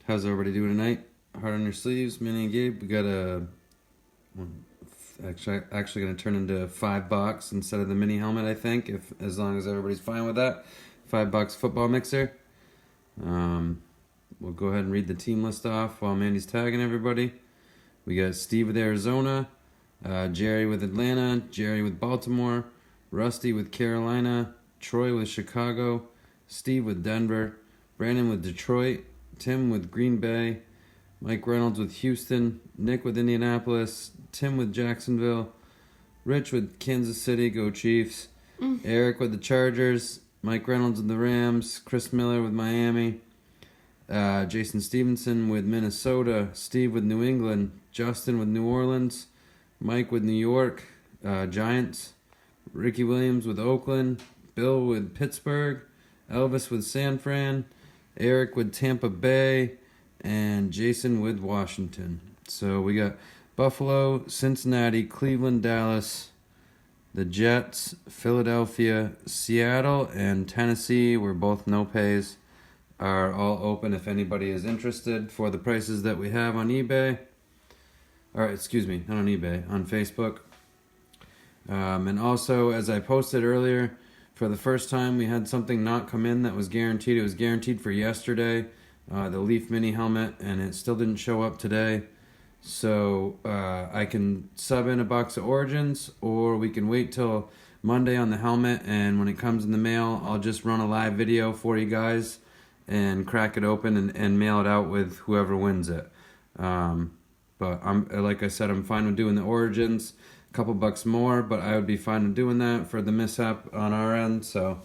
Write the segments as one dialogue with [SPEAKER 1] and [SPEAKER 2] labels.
[SPEAKER 1] How's everybody doing tonight? Heart on your sleeves, Minnie and Gabe. We got a actually going to turn into $5 instead of the mini helmet. I think, if as long as everybody's fine with that. $5 football mixer. We'll go ahead and read the team list off while Mandy's tagging everybody. We got Steve with Arizona, Jerry with Atlanta, Jerry with Baltimore, Rusty with Carolina, Troy with Chicago, Steve with Denver, Brandon with Detroit, Tim with Green Bay, Mike Reynolds with Houston, Nick with Indianapolis, Tim with Jacksonville, Rich with Kansas City, go Chiefs, Eric with the Chargers, Mike Reynolds with the Rams, Chris Miller with Miami, Jason Stevenson with Minnesota, Steve with New England, Justin with New Orleans, Mike with New York, Giants, Ricky Williams with Oakland, Bill with Pittsburgh, Elvis with San Fran, Eric with Tampa Bay, and Jason with Washington. So we got Buffalo, Cincinnati, Cleveland, Dallas, the Jets, Philadelphia, Seattle, and Tennessee, where both no pays are all open if anybody is interested for the prices that we have on eBay. Or, excuse me, not on eBay, on Facebook. And also, as I posted earlier, for the first time we had something not come in that was guaranteed. It was guaranteed for yesterday, the Leaf Mini helmet, and it still didn't show up today. So I can sub in a box of Origins, or we can wait till Monday on the helmet, and when it comes in the mail, I'll just run a live video for you guys and crack it open and mail it out with whoever wins it. But like I said, I'm fine with doing the Origins. A couple bucks more, but I would be fine with doing that for the mishap on our end. So,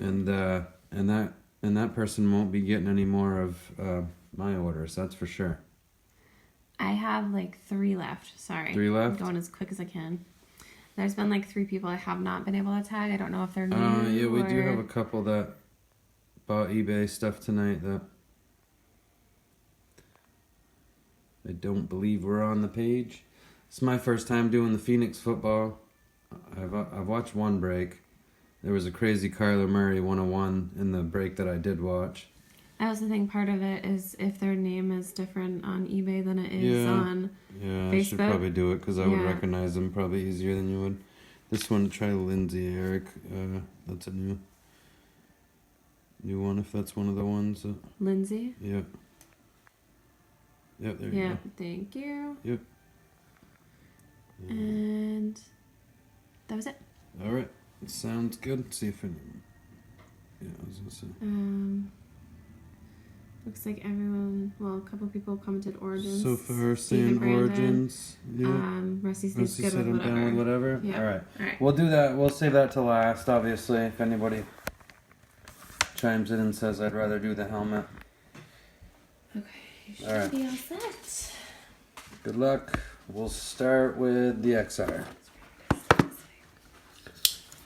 [SPEAKER 1] and that person won't be getting any more of my orders. That's for sure.
[SPEAKER 2] I have like 3 left. Sorry.
[SPEAKER 1] 3 left?
[SPEAKER 2] I'm going as quick as I can. There's been like 3 people I have not been able to tag. I don't know if they're new.
[SPEAKER 1] Yeah, we do have a couple that bought eBay stuff tonight that I don't believe were on the page. It's my first time doing the Phoenix football. I've watched one break. There was a crazy Kyler Murray 101 in the break that I did watch.
[SPEAKER 2] I also think part of it is if their name is different on eBay than it is on
[SPEAKER 1] Facebook. I should
[SPEAKER 2] Facebook.
[SPEAKER 1] probably do it because I would recognize them probably easier than you would. This one, try Lindsay, Eric. That's a new one, if that's one of the ones.
[SPEAKER 2] Lindsay?
[SPEAKER 1] Yep. Yep, there you
[SPEAKER 2] Yeah,
[SPEAKER 1] go.
[SPEAKER 2] thank you.
[SPEAKER 1] Yep.
[SPEAKER 2] And that was it.
[SPEAKER 1] All right. Sounds good. See if I was going to say.
[SPEAKER 2] Looks like everyone, well, a couple people commented Origins.
[SPEAKER 1] So far,
[SPEAKER 2] Steve
[SPEAKER 1] saying
[SPEAKER 2] and
[SPEAKER 1] Origins. Yeah.
[SPEAKER 2] Rusty seems good
[SPEAKER 1] said
[SPEAKER 2] with
[SPEAKER 1] I'm down with whatever.
[SPEAKER 2] Yeah.
[SPEAKER 1] All right.
[SPEAKER 2] All right.
[SPEAKER 1] We'll do that. We'll save that to last, obviously, if anybody chimes in and says I'd rather do the helmet.
[SPEAKER 2] Okay, you should
[SPEAKER 1] All right.
[SPEAKER 2] be all set.
[SPEAKER 1] Good luck. We'll start with the XR.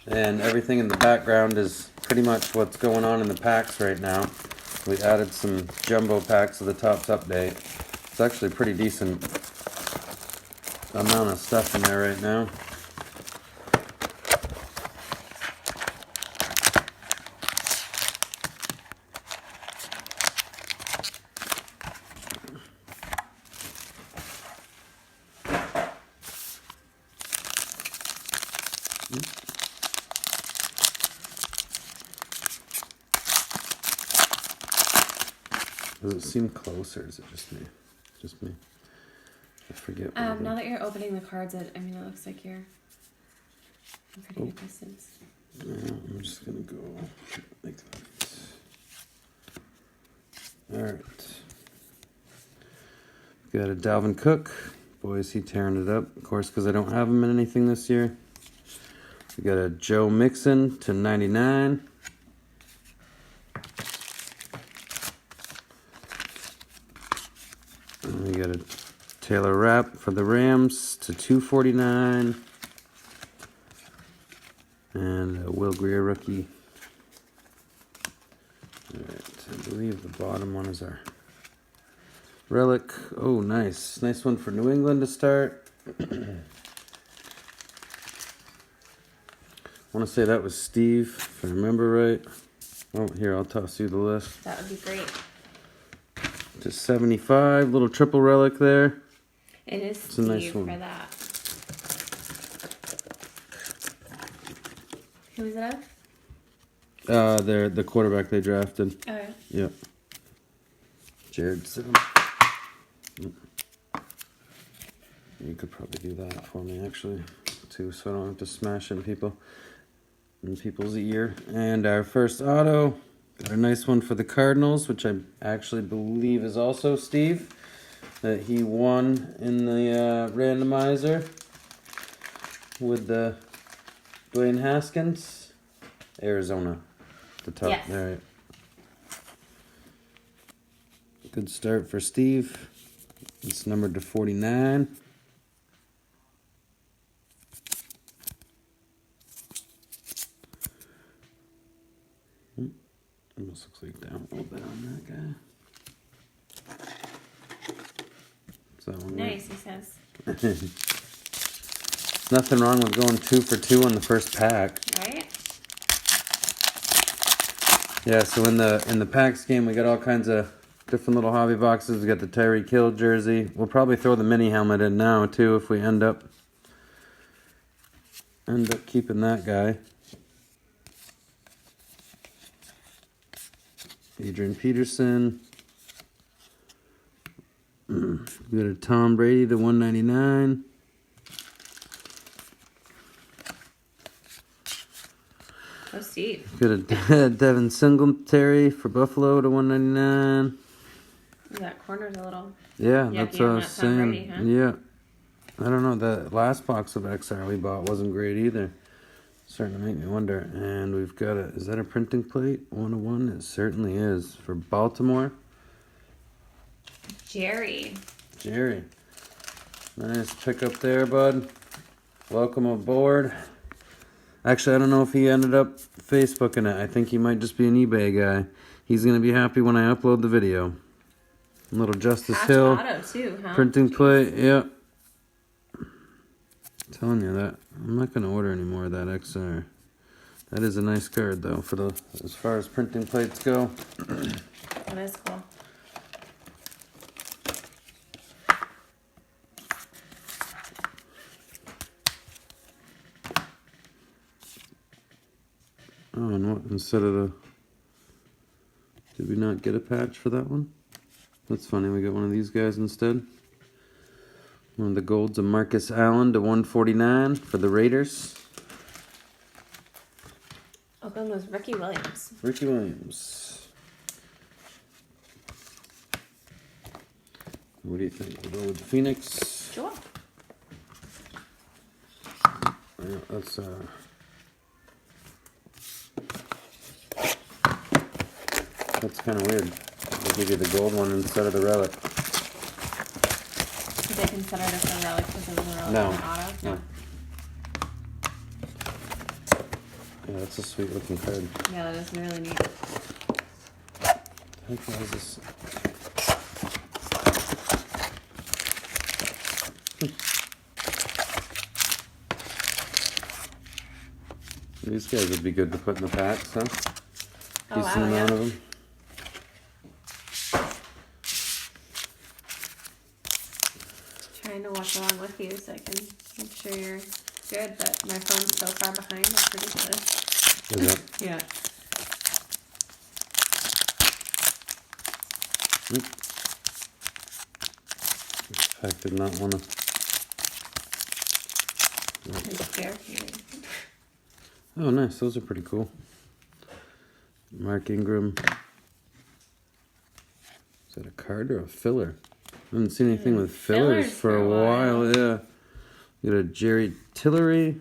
[SPEAKER 1] And everything in the background is pretty much what's going on in the packs right now. We added some jumbo packs to the Topps update. It's actually a pretty decent amount of stuff in there right now. Does it seem close, or is it just me? Just me. I forget.
[SPEAKER 2] Now that you're opening the cards, it looks like you're in pretty good distance.
[SPEAKER 1] Yeah, I'm just gonna go like that. All right. Got a Dalvin Cook. Boy, is he tearing it up. Of course, because I don't have him in anything this year. We got a Joe Mixon /99. And we got a Taylor Rapp for the Rams /249. And a Will Grier rookie. Alright, I believe the bottom one is our relic. Oh, nice. Nice one for New England to start. I want to say that was Steve, if I remember right. Oh, here, I'll toss you the list.
[SPEAKER 2] That would be great.
[SPEAKER 1] to 75. Little triple relic there.
[SPEAKER 2] It is
[SPEAKER 1] It's a
[SPEAKER 2] Steve
[SPEAKER 1] nice one.
[SPEAKER 2] for that. Who was it of?
[SPEAKER 1] They're the quarterback they drafted.
[SPEAKER 2] Oh, yeah.
[SPEAKER 1] Yep. Jared Stidham. You could probably do that for me, actually, too, so I don't have to smash in people's ear. And our first auto, got a nice one for the Cardinals, which I actually believe is also Steve, that he won in the randomizer with the Dwayne Haskins, Arizona, the top.
[SPEAKER 2] Yes.
[SPEAKER 1] All right. Good start for Steve. It's numbered to 49. Almost looks like down a little bit on that guy. Is that one
[SPEAKER 2] Nice, he says.
[SPEAKER 1] right? Nothing wrong with going 2 for 2 on the first pack.
[SPEAKER 2] Right?
[SPEAKER 1] Yeah, so in the packs game, we got all kinds of different little hobby boxes. We got the Tyreek Hill jersey. We'll probably throw the mini helmet in now too if we end up keeping that guy. Adrian Peterson. We got a Tom Brady to 199.
[SPEAKER 2] Oh, Steve.
[SPEAKER 1] Got a Devin Singletary for Buffalo to 199.
[SPEAKER 2] That corner's a little.
[SPEAKER 1] Yeah,
[SPEAKER 2] Yucky
[SPEAKER 1] that's what I
[SPEAKER 2] on
[SPEAKER 1] was
[SPEAKER 2] that Tom
[SPEAKER 1] saying.
[SPEAKER 2] Brady, huh?
[SPEAKER 1] Yeah. I don't know. The last box of XR we bought wasn't great either. Starting to make me wonder. And we've got is that a printing plate? 101? It certainly is. For Baltimore.
[SPEAKER 2] Jerry.
[SPEAKER 1] Jerry. Nice pickup there, bud. Welcome aboard. Actually, I don't know if he ended up Facebooking it. I think he might just be an eBay guy. He's going to be happy when I upload the video. Little Justice
[SPEAKER 2] Patch
[SPEAKER 1] Hill.
[SPEAKER 2] auto, too, huh?
[SPEAKER 1] Printing plate, yep. Telling you that. I'm not going to order any more of that XR. That is a nice card, though, for the as far as printing plates go.
[SPEAKER 2] That is cool.
[SPEAKER 1] Oh, and what, instead of the... Did we not get a patch for that one? That's funny, we got one of these guys instead. One of the golds of Marcus Allen to 149 for the Raiders.
[SPEAKER 2] Oakland was Ricky Williams.
[SPEAKER 1] Ricky Williams. What do you think? We'll go with Phoenix.
[SPEAKER 2] Sure.
[SPEAKER 1] Yeah, that's kind of weird. They give you the gold one instead of the relic.
[SPEAKER 2] Did they consider this a relic because it was a relic
[SPEAKER 1] No.
[SPEAKER 2] in the auto?
[SPEAKER 1] No. Yeah, that's a sweet looking card.
[SPEAKER 2] Yeah, that is really neat.
[SPEAKER 1] How far is this? These guys would be good to put in the packs, huh?
[SPEAKER 2] Oh,
[SPEAKER 1] Decent
[SPEAKER 2] wow,
[SPEAKER 1] amount
[SPEAKER 2] yeah.
[SPEAKER 1] of them.
[SPEAKER 2] Trying to watch along with you so I can make sure you're good, but my phone's so far behind, it's ridiculous.
[SPEAKER 1] Is that?
[SPEAKER 2] Yeah.
[SPEAKER 1] I did not want to.
[SPEAKER 2] It's fair.
[SPEAKER 1] Oh, nice. Those are pretty cool. Mark Ingram. Is that a card or a filler? I haven't seen anything with fillers for a while. Yeah. We got a Jerry Tillery.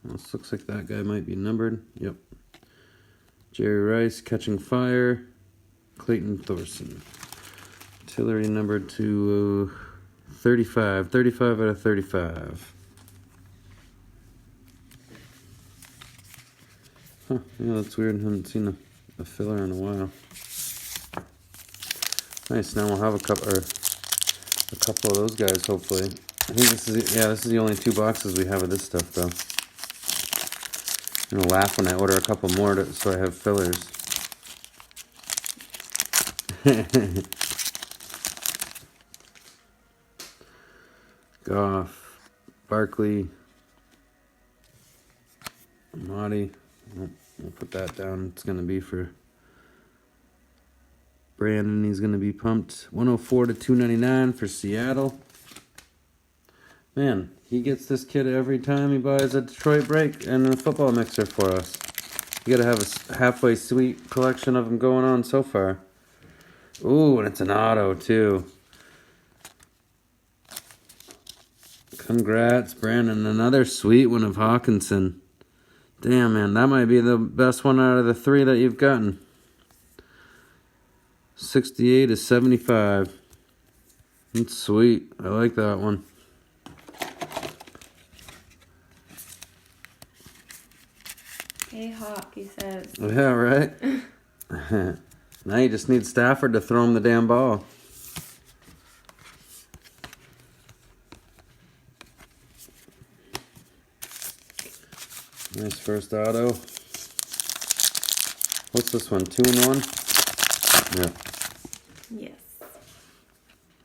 [SPEAKER 1] This looks like that guy might be numbered. Yep. Jerry Rice, Catching Fire. Clayton Thorson. Tillery numbered to 35. 35 out of 35. Huh. Yeah, that's weird. I haven't seen a filler in a while. Nice. Now we'll have a couple of those guys, hopefully. I think this is the only 2 boxes we have of this stuff, though. I'm gonna laugh when I order a couple more so I have fillers. Goff, Barkley, Amati. We'll put that down. It's going to be for Brandon. He's going to be pumped. 104 to 299 for Seattle. Man, he gets this kid every time he buys a Detroit break and a football mixer for us. You got to have a halfway sweet collection of them going on so far. Ooh, and it's an auto, too. Congrats, Brandon. Another sweet one of Hawkinson. Damn, man, that might be the best one out of the three that you've gotten. 68 to 75. That's sweet. I like that one.
[SPEAKER 2] Hey, Hawk, he says.
[SPEAKER 1] Yeah, right? Now you just need Stafford to throw him the damn ball. Nice first auto. What's this one? 2-in-1? Yeah.
[SPEAKER 2] Yes.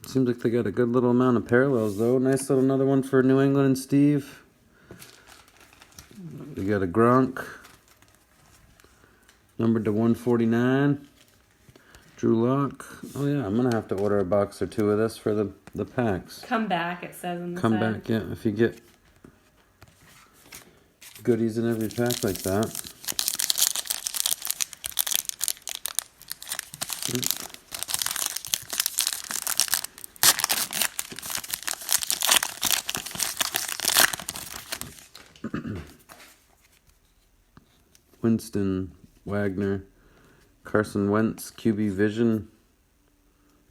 [SPEAKER 1] Seems like they got a good little amount of parallels, though. Nice little another one for New England and Steve. We got a Gronk. Numbered to 149. Drew Lock. Oh, yeah. I'm going to have to order a box or two of this for the packs.
[SPEAKER 2] Come back, it says on the
[SPEAKER 1] Come
[SPEAKER 2] side.
[SPEAKER 1] back, yeah. If you get goodies in every pack like that. Winston, Wagner, Carson Wentz, QB Vision,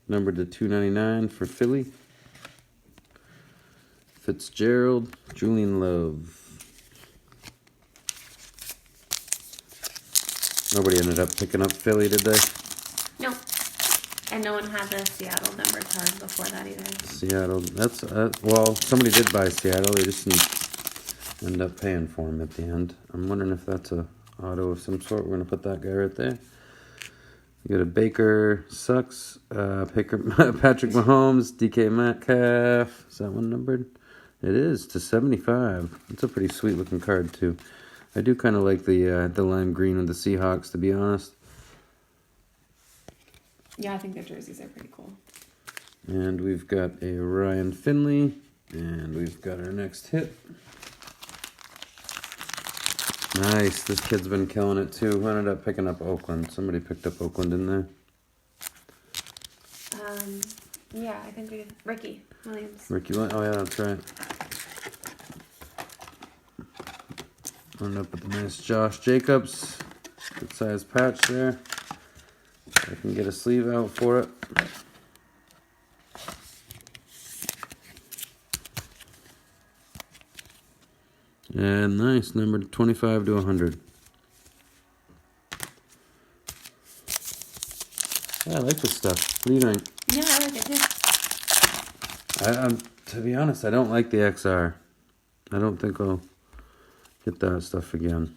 [SPEAKER 1] numbered to 299 for Philly. Fitzgerald, Julian Love. Nobody ended up picking up Philly, did they?
[SPEAKER 2] No. And no one had the Seattle number card before that either.
[SPEAKER 1] Seattle. That's well, somebody did buy Seattle. They just didn't end up paying for him at the end. I'm wondering if that's a auto of some sort. We're gonna put that guy right there. You got a Baker sucks. Patrick Mahomes, DK Metcalf. Is that one numbered? It is to 75. It's a pretty sweet looking card too. I do kind of like the lime green of the Seahawks, to be honest.
[SPEAKER 2] Yeah, I think their jerseys are pretty cool.
[SPEAKER 1] And we've got a Ryan Finley, and we've got our next hit. Nice, this kid's been killing it too. Who ended up picking up Oakland? Somebody picked up Oakland, didn't they?
[SPEAKER 2] Yeah, I think Ricky Williams.
[SPEAKER 1] Ricky, oh yeah, that's right. Ended up with a nice Josh Jacobs. Good size patch there. I can get a sleeve out for it. And nice, number 25 to 100. Yeah, I like this stuff. What do you think?
[SPEAKER 2] Yeah, I like it too.
[SPEAKER 1] To be honest, I don't like the XR. I don't think I'll get that stuff again.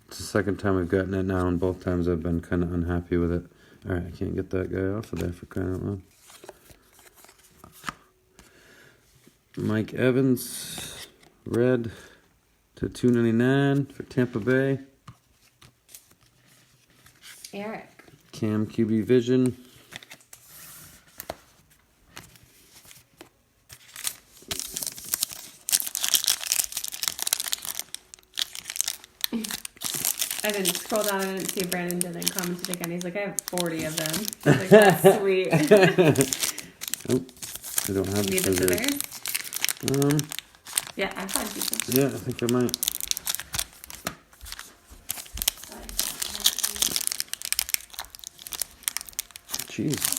[SPEAKER 1] It's the second time I've gotten it now, and both times I've been kind of unhappy with it. Alright, I can't get that guy off of there for crying out loud. Mike Evans, red to 299 for Tampa Bay.
[SPEAKER 2] Eric.
[SPEAKER 1] Cam QB Vision.
[SPEAKER 2] I didn't scroll down. I didn't see Brandon didn't comment again. He's like, I have 40 of them. I was like, that's sweet.
[SPEAKER 1] Oh, I don't have
[SPEAKER 2] Need
[SPEAKER 1] the
[SPEAKER 2] the
[SPEAKER 1] scissors.
[SPEAKER 2] scissors? Yeah, I find people.
[SPEAKER 1] Yeah, I think I might. Jeez.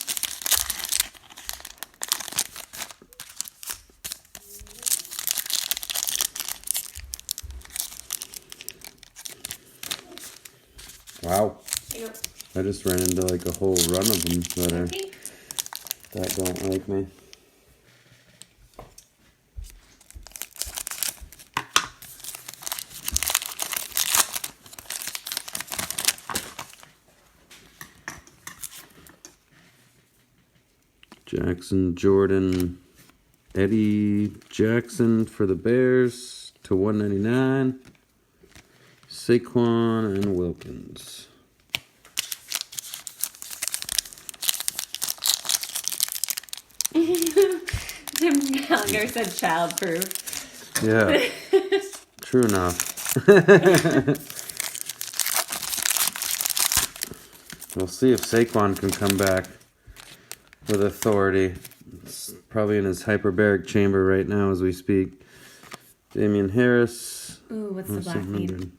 [SPEAKER 1] Wow.
[SPEAKER 2] Yep.
[SPEAKER 1] I just ran into like a whole run of them that don't like me. Jackson, Jordan, Eddie Jackson for the Bears to 199. Saquon and Wilkins.
[SPEAKER 2] Tim Gallagher said childproof.
[SPEAKER 1] Yeah, true enough. We'll see if Saquon can come back with authority. It's probably in his hyperbaric chamber right now as we speak. Damian Harris.
[SPEAKER 2] Ooh, what's the black mean?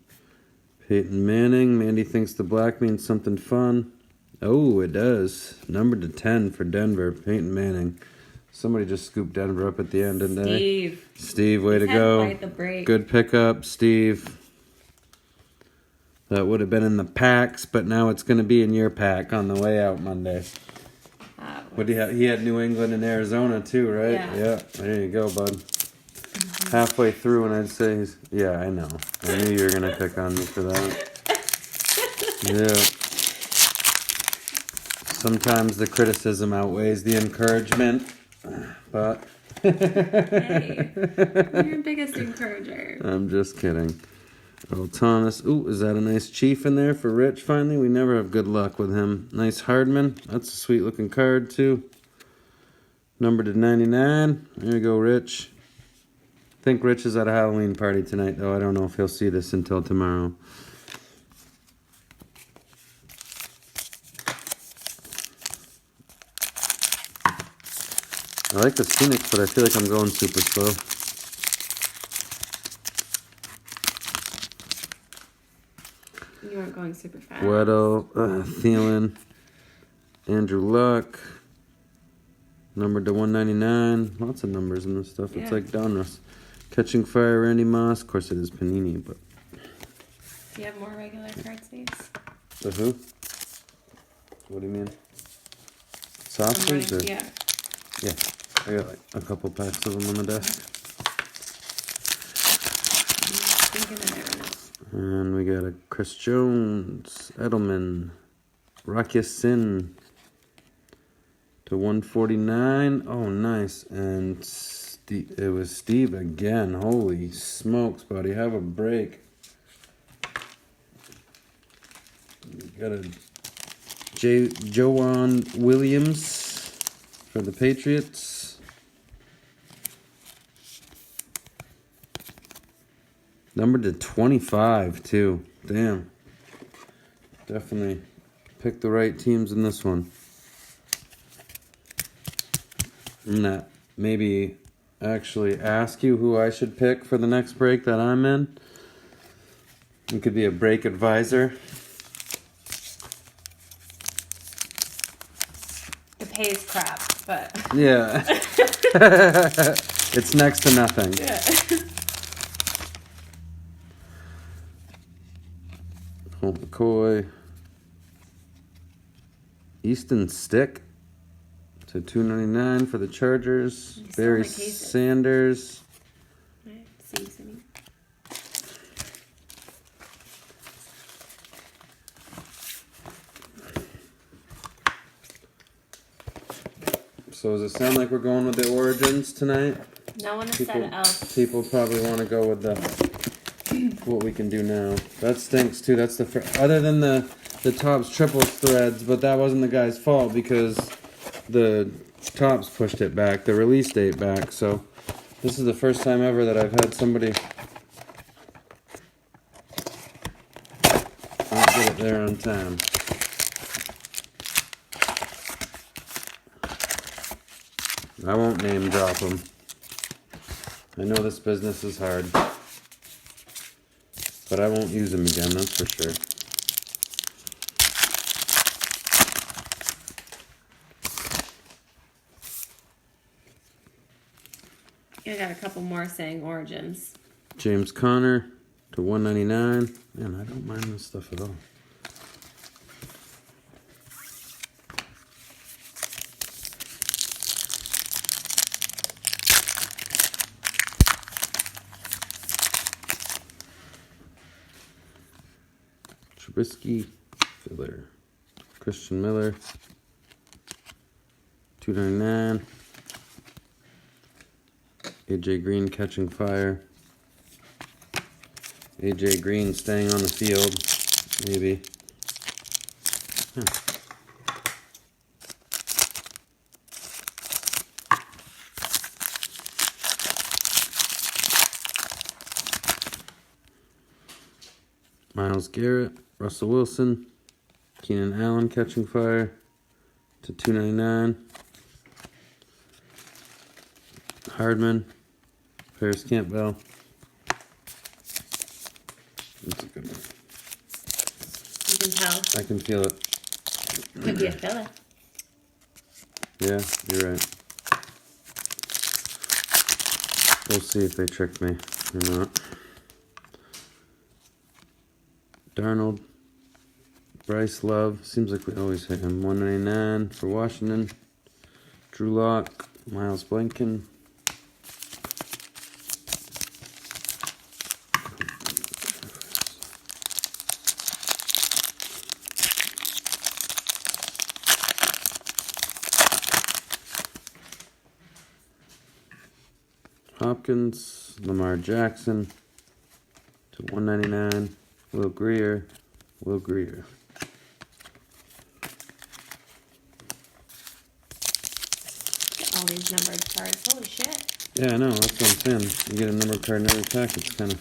[SPEAKER 1] Peyton Manning. Mandy thinks the black means something fun. Oh, it does. Numbered to 10 for Denver. Peyton Manning. Somebody just scooped Denver up at the end, didn't they? Steve, way to go.
[SPEAKER 2] Quite the break.
[SPEAKER 1] Good pickup, Steve. That would have been in the packs, but now it's going to be in your pack on the way out Monday. What do you have? He had New England and Arizona too, right?
[SPEAKER 2] Yeah.
[SPEAKER 1] There you go, bud. Halfway through, and I'd say, yeah, I know. I knew you were going to pick on me for that. Yeah. Sometimes the criticism outweighs the encouragement, but...
[SPEAKER 2] Hey, you're your biggest encourager.
[SPEAKER 1] I'm just kidding. Earl Thomas. Ooh, is that a nice Chief in there for Rich finally? We never have good luck with him. Nice Hardman. That's a sweet looking card too. Numbered to 99. There you go, Rich. I think Rich is at a Halloween party tonight, though. I don't know if he'll see this until tomorrow. I like the Phoenix, but I feel like I'm going super slow.
[SPEAKER 2] You weren't going super fast.
[SPEAKER 1] Weddle, Thielen, Andrew Luck, numbered to 199. Lots of numbers in this stuff.
[SPEAKER 2] Yeah.
[SPEAKER 1] It's like Donruss. Catching Fire, Randy Moss. Of course, it is Panini, but.
[SPEAKER 2] Do you have more regular card sleeves?
[SPEAKER 1] The who? What do you mean? Saucers? Or?
[SPEAKER 2] Yeah.
[SPEAKER 1] Yeah. I got like a couple packs of them on the desk. And we got a Chris Jones, Edelman, Rakia Sin to 149. Oh, nice. And it was Steve again. Holy smokes, buddy. Have a break. We got a Joanne Williams for the Patriots. Numbered to 25, too. Damn. Definitely picked the right teams in this one. I'm gonna maybe actually ask you who I should pick for the next break that I'm in. You could be a break advisor.
[SPEAKER 2] The pay is crap, but...
[SPEAKER 1] Yeah. It's next to nothing.
[SPEAKER 2] Yeah.
[SPEAKER 1] Colt McCoy. Easton Stick to 299 for the Chargers. Barry Sanders. So does it sound like we're going with the Origins tonight?
[SPEAKER 2] No one has said else.
[SPEAKER 1] People probably want to go with the what we can do now. That stinks too. That's the other than the Topps triple threads, but that wasn't the guy's fault because the Topps pushed it back, the release date back. So this is the first time ever that I've had somebody not get it there on time. I won't name drop them. I know this business is hard. But I won't use them again, that's for sure.
[SPEAKER 2] I got a couple more saying Origins.
[SPEAKER 1] James Conner to 199. Man, I don't mind this stuff at all. Trubisky, Filler, Christian Miller, 299. AJ Green catching fire. AJ Green staying on the field, maybe. Huh. Myles Garrett, Russell Wilson, Keenan Allen catching fire to 299. Hardman, Paris Campbell. That's a good one.
[SPEAKER 2] You can tell.
[SPEAKER 1] I can feel it.
[SPEAKER 2] Could be a filler.
[SPEAKER 1] Yeah, you're right. We'll see if they trick me or not. Darnold, Bryce Love. Seems like we always hit him. 199 for Washington. Drew Lock, Miles Blanken. Hopkins, Lamar Jackson to 199. Will Greer.
[SPEAKER 2] All these numbered cards. Holy shit.
[SPEAKER 1] Yeah, I know. That's what I'm saying. You get a number card in every pack. It's kind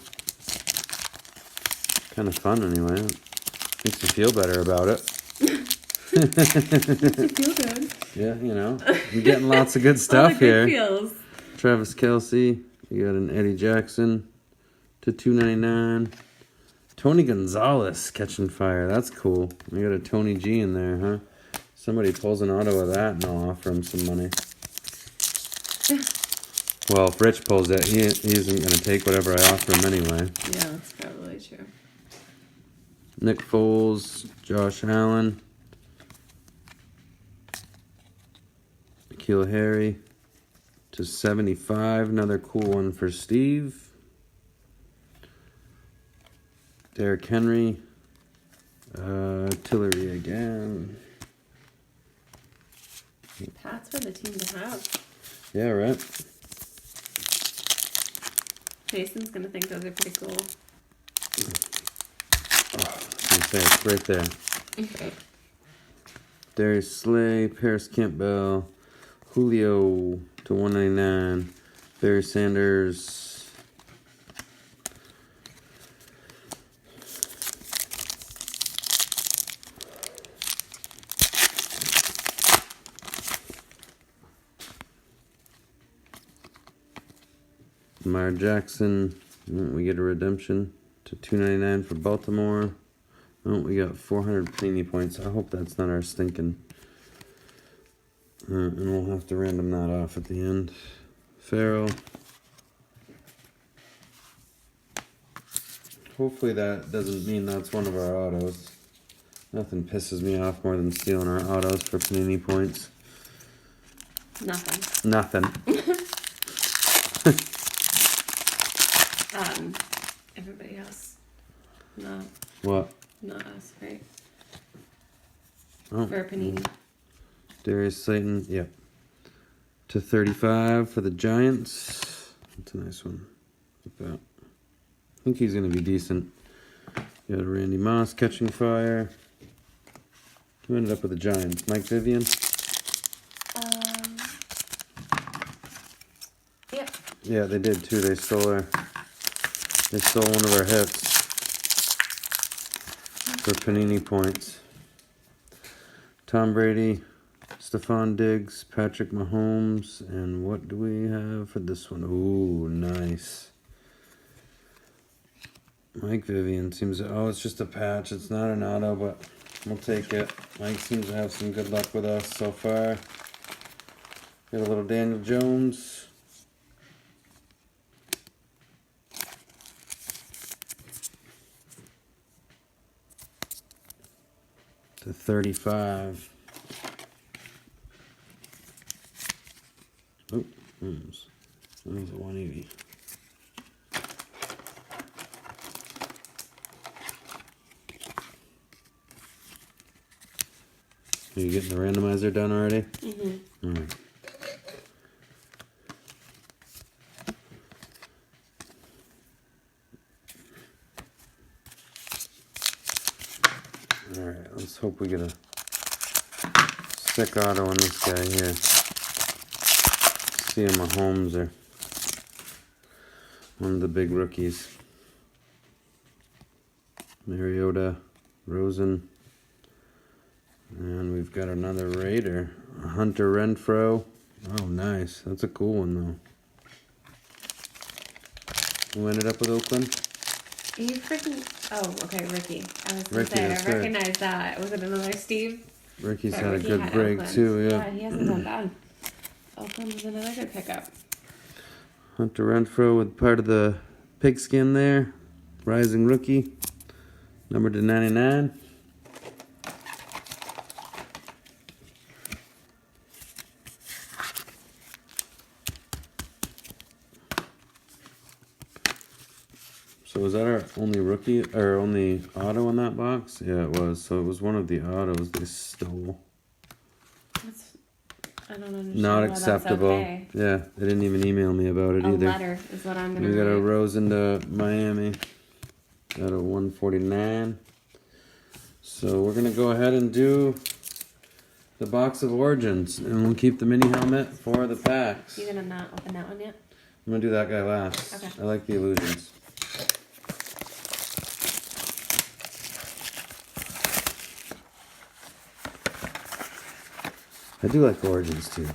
[SPEAKER 1] of fun anyway. It makes you feel better about it.
[SPEAKER 2] Makes you feel good.
[SPEAKER 1] Yeah, you know, I'm getting lots of good
[SPEAKER 2] All
[SPEAKER 1] stuff
[SPEAKER 2] the good
[SPEAKER 1] here.
[SPEAKER 2] feels.
[SPEAKER 1] Travis Kelce, you got an Eddie Jackson to 299. Tony Gonzalez catching fire. That's cool. We got a Tony G in there, huh? Somebody pulls an auto of that and I'll offer him some money. Well, if Rich pulls it, he isn't going to take whatever I offer him anyway.
[SPEAKER 2] Yeah, that's probably true.
[SPEAKER 1] Nick Foles, Josh Allen, N'Keal Harry to 75. Another cool one for Steve. Derrick Henry, Tillery again.
[SPEAKER 2] Pat's for the team to have.
[SPEAKER 1] Yeah, right.
[SPEAKER 2] Jason's gonna think those are pretty cool.
[SPEAKER 1] I say it's right there. Darius Slay, Paris Campbell, Julio to 199. Barry Sanders. Lamar Jackson, we get a redemption to 299 for Baltimore. Oh, we got 400 Panini points. I hope that's not our stinking. And we'll have to random that off at the end. Farrell. Hopefully that doesn't mean that's one of our autos. Nothing pisses me off more than stealing our autos for Panini points. Nothing.
[SPEAKER 2] Everybody else. No,
[SPEAKER 1] What?
[SPEAKER 2] not us, right?
[SPEAKER 1] Oh.
[SPEAKER 2] For Panini.
[SPEAKER 1] Darius Slayton, yep. To 35 for the Giants. That's a nice one. Like that. I think he's going to be decent. You got a Randy Moss catching fire. Who ended up with the Giants? Mike Vivian?
[SPEAKER 2] Yep.
[SPEAKER 1] Yeah, they did too. They stole one of our hits for Panini points. Tom Brady, Stephon Diggs, Patrick Mahomes, and what do we have for this one? Ooh, nice. Mike Vivian seems it's just a patch. It's not an auto, but we'll take it. Mike seems to have some good luck with us so far. Got a little Daniel Jones. To 35. Oh, that was a 180. Are you getting the randomizer done already?
[SPEAKER 2] Mm-hmm.
[SPEAKER 1] All right. hope we get a sick auto on this guy here. See him Mahomes or one of the big rookies. Mariota, Rosen. And we've got another Raider. Hunter Renfro. Oh, nice. That's a cool one, though. Who ended up with Oakland?
[SPEAKER 2] You freaking. Oh, okay, Ricky. I was gonna
[SPEAKER 1] Ricky,
[SPEAKER 2] say,
[SPEAKER 1] that's
[SPEAKER 2] I
[SPEAKER 1] right.
[SPEAKER 2] recognize that. Was it another Steve?
[SPEAKER 1] Ricky's
[SPEAKER 2] But
[SPEAKER 1] had a
[SPEAKER 2] Ricky
[SPEAKER 1] good
[SPEAKER 2] had
[SPEAKER 1] break,
[SPEAKER 2] Oakland.
[SPEAKER 1] too, yeah.
[SPEAKER 2] Yeah, he hasn't done bad. Oakland was another good pickup.
[SPEAKER 1] Hunter Renfro with part of the pigskin there. Rising rookie. Number to 99. So was that our only rookie or only auto in that box? Yeah, it was. So it was one of the autos they stole.
[SPEAKER 2] That's, I don't understand.
[SPEAKER 1] Not
[SPEAKER 2] why
[SPEAKER 1] acceptable.
[SPEAKER 2] That's okay.
[SPEAKER 1] Yeah, they didn't even email me about it
[SPEAKER 2] A
[SPEAKER 1] either.
[SPEAKER 2] letter is what I'm gonna
[SPEAKER 1] We got a
[SPEAKER 2] write.
[SPEAKER 1] Rose into Miami. Got a 149. So we're gonna go ahead and do the box of Origins, and we'll keep the mini helmet for the packs.
[SPEAKER 2] You gonna not open that one yet?
[SPEAKER 1] I'm gonna do that guy last.
[SPEAKER 2] Okay.
[SPEAKER 1] I like the illusions. I do like Origins too.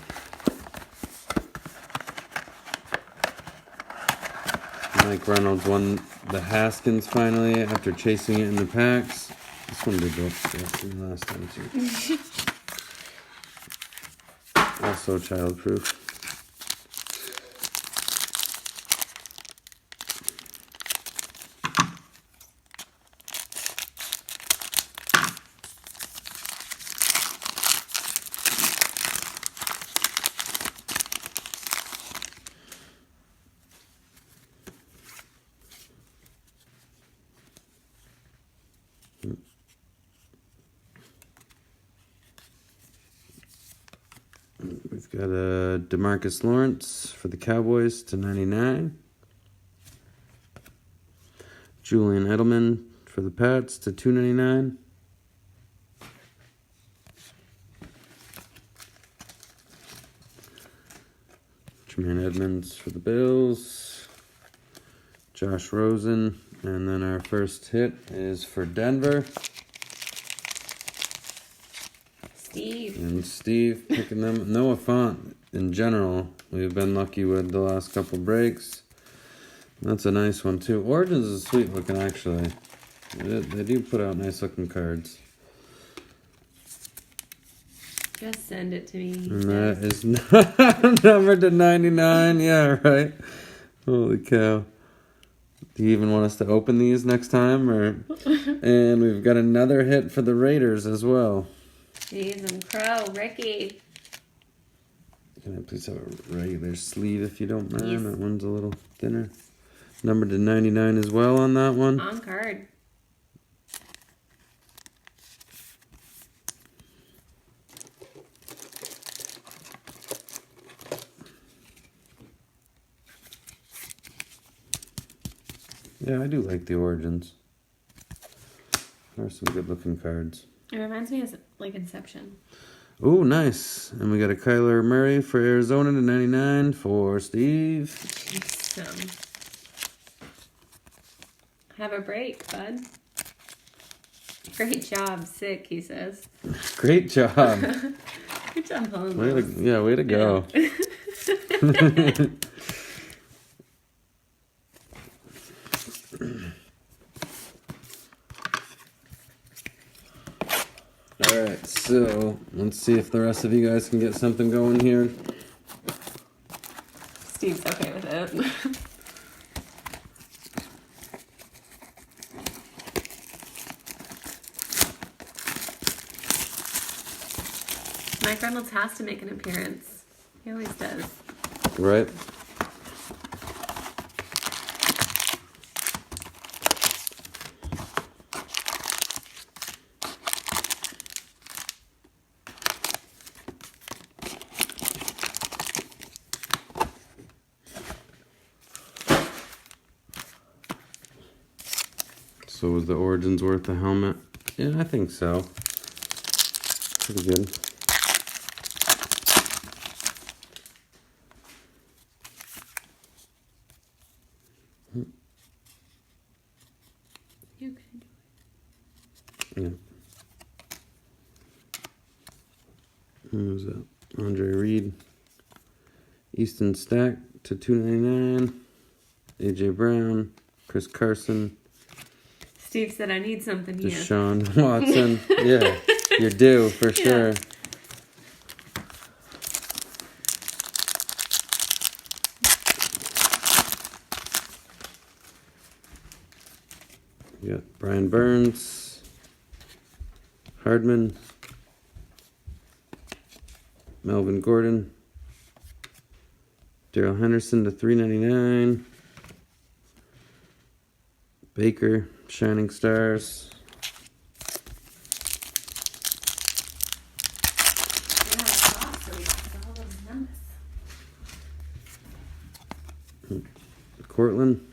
[SPEAKER 1] Mike Reynolds won the Haskins finally after chasing it in the packs. This one did go for me last time too. Also childproof. We've got a DeMarcus Lawrence for the Cowboys to 99. Julian Edelman for the Pats to 299. Jermaine Edmonds for the Bills. Josh Rosen. And then our first hit is for Denver.
[SPEAKER 2] Steve.
[SPEAKER 1] And Steve picking them. Noah Font, in general, we've been lucky with the last couple breaks. That's a nice one, too. Origins is sweet looking, actually. They do put out nice looking cards.
[SPEAKER 2] Just send it to me.
[SPEAKER 1] And that is not numbered to 99. Yeah, right. Holy cow. Do you even want us to open these next time? And we've got another hit for the Raiders as well.
[SPEAKER 2] Jeez, and Crow, Ricky.
[SPEAKER 1] Can I please have a regular sleeve if you don't mind?
[SPEAKER 2] Yes.
[SPEAKER 1] That one's a little thinner. Numbered to 99 as well on that one.
[SPEAKER 2] On card.
[SPEAKER 1] Yeah, I do like the Origins. There are some good looking cards.
[SPEAKER 2] It reminds me of like Inception.
[SPEAKER 1] Oh, nice. And we got a Kyler Murray for Arizona to 99 for Steve.
[SPEAKER 2] Have a break, bud. Great job, sick, he says.
[SPEAKER 1] Great job.
[SPEAKER 2] Good job, Holmes.
[SPEAKER 1] Way to go. Alright, so let's see if the rest of you guys can get something going here.
[SPEAKER 2] Steve's okay with it. Mike Reynolds has to make an appearance. He always does.
[SPEAKER 1] Right? So was the Origins worth the helmet? Yeah, I think so. Pretty good.
[SPEAKER 2] You can do
[SPEAKER 1] Yeah. Who was that? Andre Reed. Easton Stack to 299. AJ Brown. Chris Carson.
[SPEAKER 2] it. Steve said, I need something here.
[SPEAKER 1] Deshaun Watson. Yeah, you're due for sure. You got Brian Burns, Hardman, Melvin Gordon, Daryl Henderson to 399, Baker, Shining Stars,
[SPEAKER 2] Yeah, last week, all those numbers.
[SPEAKER 1] Cortland,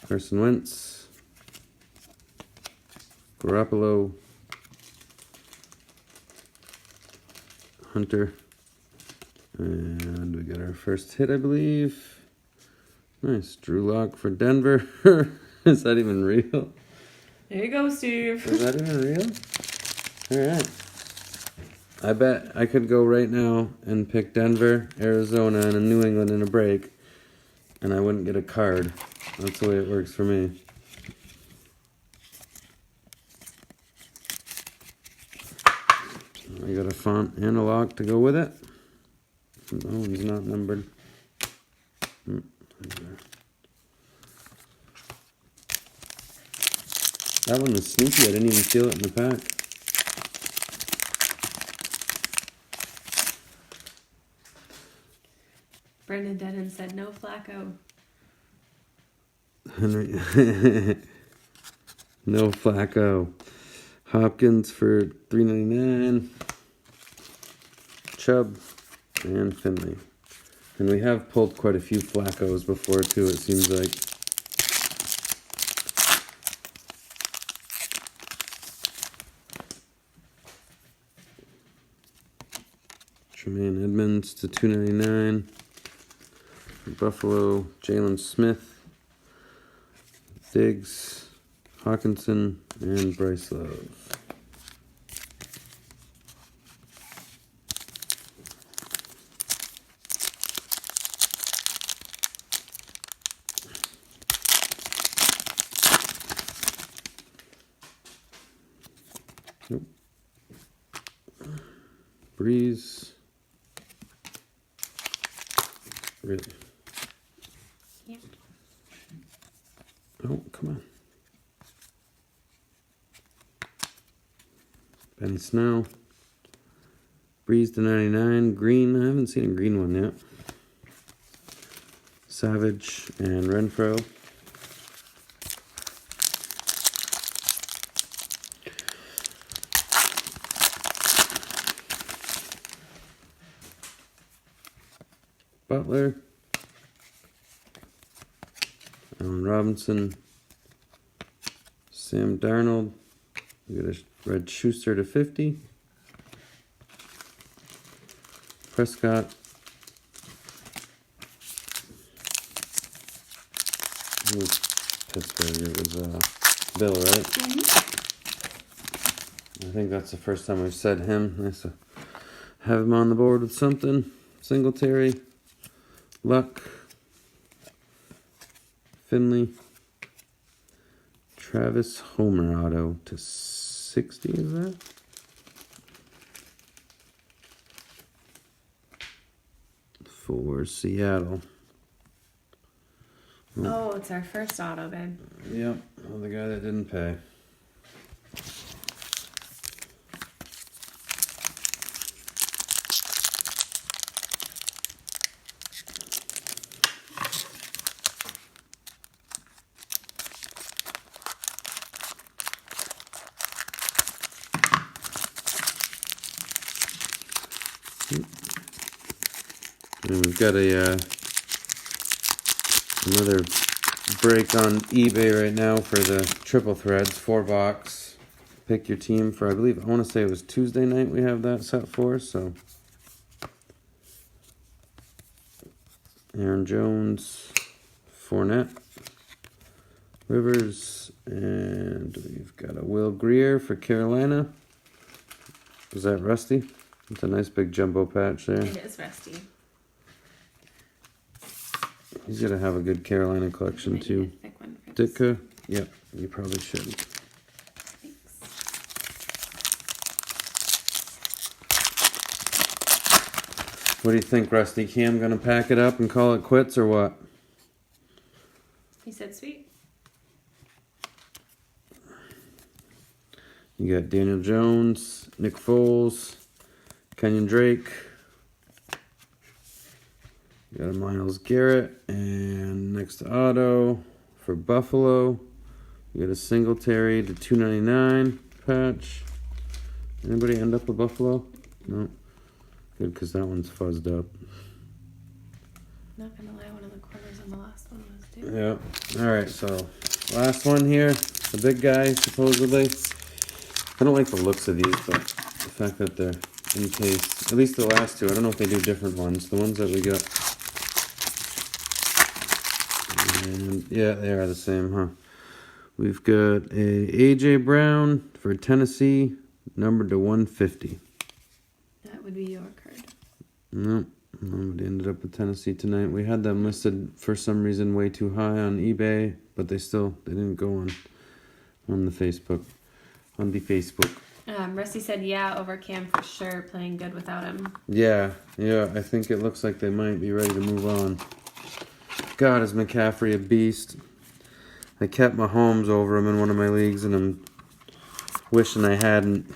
[SPEAKER 1] Carson Wentz, Garoppolo, Hunter, and we got our first hit, I believe. Nice, Drew Lock for Denver. Is that even real?
[SPEAKER 2] There you go, Steve.
[SPEAKER 1] Is that even real? All right. I bet I could go right now and pick Denver, Arizona, and New England in a break, and I wouldn't get a card. That's the way it works for me. I got a font and a lock to go with it. That one's not numbered. That one was sneaky. I didn't even feel it in the pack.
[SPEAKER 2] Brendan Denham said, no Flacco.
[SPEAKER 1] Henry. No Flacco. Hopkins for $3.99. Chubb and Finley. And we have pulled quite a few Flaccos before too, it seems like. Tremaine Edmonds to $2.99. For Buffalo, Jalen Smith, Diggs, Hawkinson, and Bryce Love. Nope. Breeze. Really?
[SPEAKER 2] Yep.
[SPEAKER 1] Oh, come on. Benny Snell. Breeze to 99. Green. I haven't seen a green one yet. Savage and Renfro. Butler. Allen Robinson. Sam Darnold. We got a red Schuster to 50. Prescott. It was Pittsburgh. It was Bill, right?
[SPEAKER 2] Mm-hmm.
[SPEAKER 1] I think that's the first time I've said him. Nice to have him on the board with something. Singletary. Luck. Finley. Travis Homer auto to 60, is that? For Seattle.
[SPEAKER 2] Oh, it's our first auto, babe.
[SPEAKER 1] Yep, well, the guy that didn't pay. And we've got a another break on eBay right now for the triple threads, 4-box. pick your team for, I want to say it was Tuesday night we have that set for, so. Aaron Jones, Fournette, Rivers, and we've got a Will Greer for Carolina. Is that Rusty? It's a nice big jumbo patch there.
[SPEAKER 2] It is Rusty.
[SPEAKER 1] He's going to have a good Carolina collection too. Ditka? Yep, you probably should.
[SPEAKER 2] Thanks.
[SPEAKER 1] What do you think, Rusty? Cam going to pack it up and call it quits or what?
[SPEAKER 2] He said sweet.
[SPEAKER 1] You got Daniel Jones, Nick Foles, Kenyon Drake. You got a Myles Garrett, and next to auto for Buffalo, you got a Singletary to 299 patch. Anybody end up with Buffalo? No. Good, because that one's fuzzed up.
[SPEAKER 2] Not gonna lie, one of the corners on the last one was too.
[SPEAKER 1] Yeah. All right, so last one here, the big guy supposedly. I don't like the looks of these, but the fact that they're in case, at least the last two. I don't know if they do different ones. The ones that we got. And yeah, they are the same, huh? We've got a AJ Brown for Tennessee, numbered to 150.
[SPEAKER 2] That would be your card.
[SPEAKER 1] Nope. Nobody ended up with Tennessee tonight. We had them listed for some reason way too high on eBay, but they didn't go on the Facebook.
[SPEAKER 2] Rusty said yeah over Cam for sure, playing good without him.
[SPEAKER 1] Yeah, I think it looks like they might be ready to move on. God, is McCaffrey a beast. I kept Mahomes over him in one of my leagues, and I'm wishing I hadn't.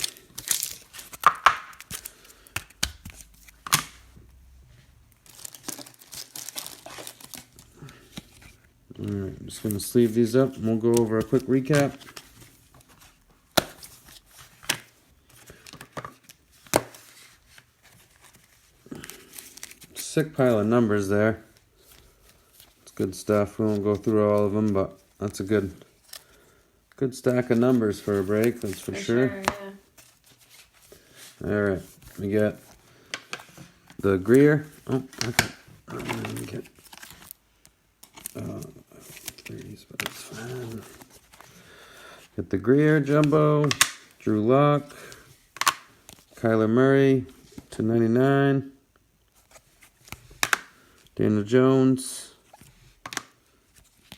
[SPEAKER 1] Alright, I'm just going to sleeve these up, and we'll go over a quick recap. Sick pile of numbers there. It's good stuff. We won't go through all of them, but that's a good stack of numbers for a break, that's for sure.
[SPEAKER 2] Yeah.
[SPEAKER 1] Alright, we got the Greer. Oh, okay. Let me get threes, but it's fine. Got the Greer Jumbo, Drew Lock, Kyler Murray, /99. Daniel Jones,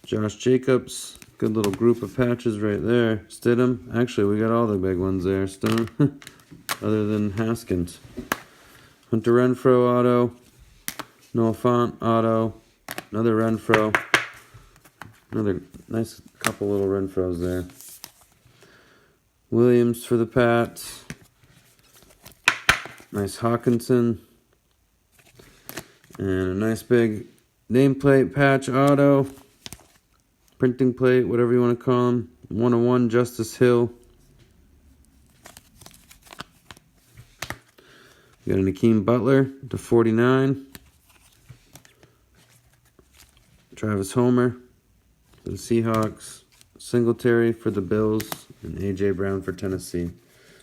[SPEAKER 1] Josh Jacobs, good little group of patches right there. Stidham, actually we got all the big ones there. Stidham, other than Haskins. Hunter Renfrow auto, Noah Fant auto, another Renfrow, another nice couple little Renfrows there. Williams for the Pats, nice Hawkinson. And a nice big nameplate patch auto, printing plate, whatever you want to call them. 101 Justice Hill. We got an Akeem Butler to 49. Travis Homer for the Seahawks. Singletary for the Bills. And AJ Brown for Tennessee.
[SPEAKER 2] All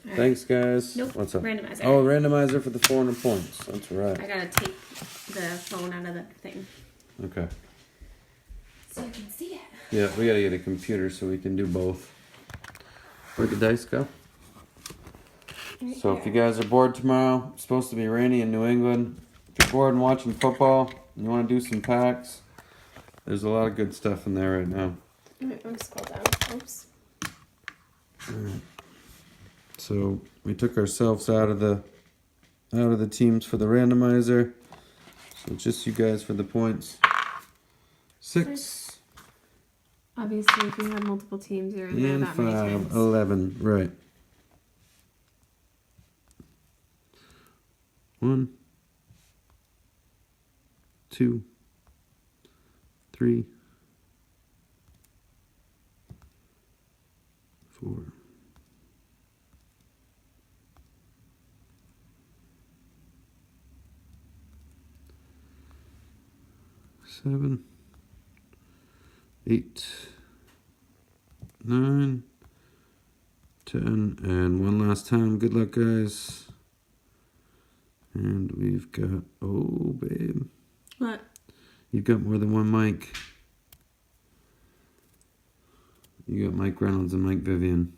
[SPEAKER 2] right.
[SPEAKER 1] Thanks, guys.
[SPEAKER 2] Nope.
[SPEAKER 1] What's up?
[SPEAKER 2] Randomizer.
[SPEAKER 1] Oh, randomizer for the 400 points. That's right.
[SPEAKER 2] I gotta take the phone out of the thing
[SPEAKER 1] Okay.
[SPEAKER 2] so you can see it.
[SPEAKER 1] Yeah, we gotta get a computer so we can do both. Where'd the dice go?
[SPEAKER 2] Right
[SPEAKER 1] So if
[SPEAKER 2] here.
[SPEAKER 1] you guys are bored tomorrow, it's supposed to be rainy in New England. If you're bored and watching football and you want to do some packs, there's a lot of good stuff in there right now.
[SPEAKER 2] Alright, let me scroll down. Oops.
[SPEAKER 1] So we took ourselves out of the teams for the randomizer. So just you guys for the points. 6
[SPEAKER 2] Obviously, if you have multiple teams, you're in there
[SPEAKER 1] and
[SPEAKER 2] that many
[SPEAKER 1] 5,
[SPEAKER 2] times.
[SPEAKER 1] 11. Right. 1, 2, 3, 4, 7, 8, 9, 10. And one last time. Good luck, guys. And we've got, oh, babe.
[SPEAKER 2] What?
[SPEAKER 1] You've got more than one Mike. You got Mike Reynolds and Mike Vivian.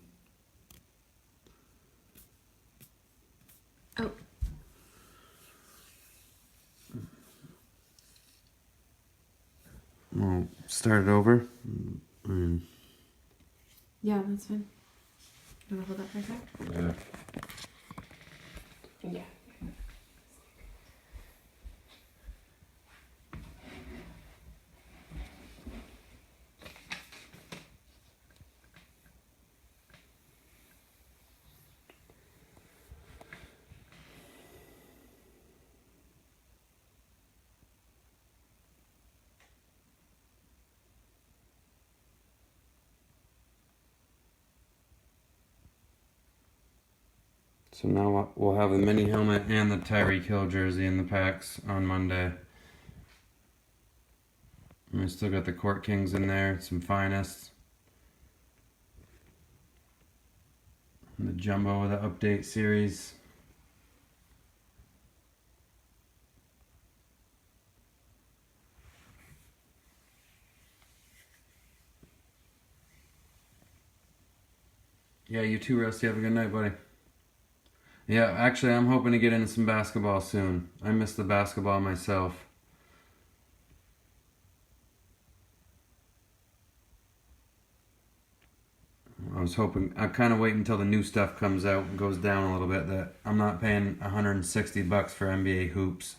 [SPEAKER 2] Oh.
[SPEAKER 1] We'll start it over.
[SPEAKER 2] Yeah, that's fine. You want to hold that for a sec?
[SPEAKER 1] Yeah.
[SPEAKER 2] Yeah.
[SPEAKER 1] So now we'll have the mini helmet and the Tyreek Hill jersey in the packs on Monday. And we still got the Court Kings in there, some Finest. And the Jumbo with the update series. Yeah, you too, Rusty. Have a good night, buddy. Yeah, actually, I'm hoping to get into some basketball soon. I miss the basketball myself. I was hoping, I kind of wait until the new stuff comes out and goes down a little bit, that I'm not paying $160 for NBA hoops.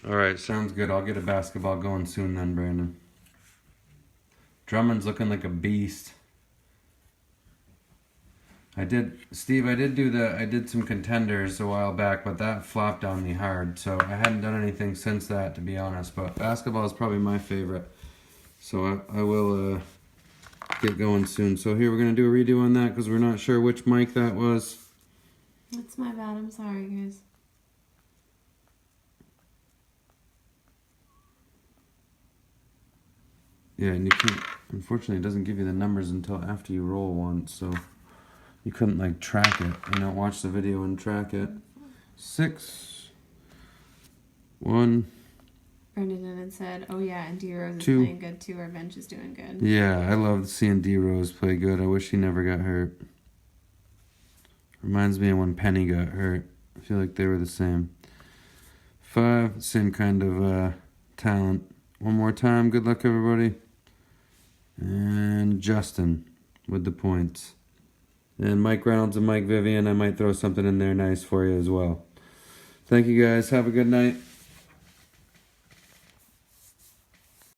[SPEAKER 1] Alright, sounds good. I'll get a basketball going soon then, Brandon. Drummond's looking like a beast. I did some contenders a while back, but that flopped on me hard, so I hadn't done anything since that, to be honest. But basketball is probably my favorite, so I will get going soon. So here we're gonna do a redo on that because we're not sure which mic that was.
[SPEAKER 2] That's my bad. I'm sorry, guys.
[SPEAKER 1] Yeah, and you can't. Unfortunately, it doesn't give you the numbers until after you roll once, so you couldn't like track it. Watch the video and track it. 6, 1.
[SPEAKER 2] Brendan had said, "Oh yeah, and D Rose is
[SPEAKER 1] 2.
[SPEAKER 2] playing good too. Our bench is doing good."
[SPEAKER 1] Yeah, I love seeing D Rose play good. I wish he never got hurt. Reminds me of when Penny got hurt. I feel like they were the same. 5, same kind of talent. One more time. Good luck, everybody. And Justin with the points. And Mike Reynolds and Mike Vivian. I might throw something in there nice for you as well. Thank you, guys. Have a good night.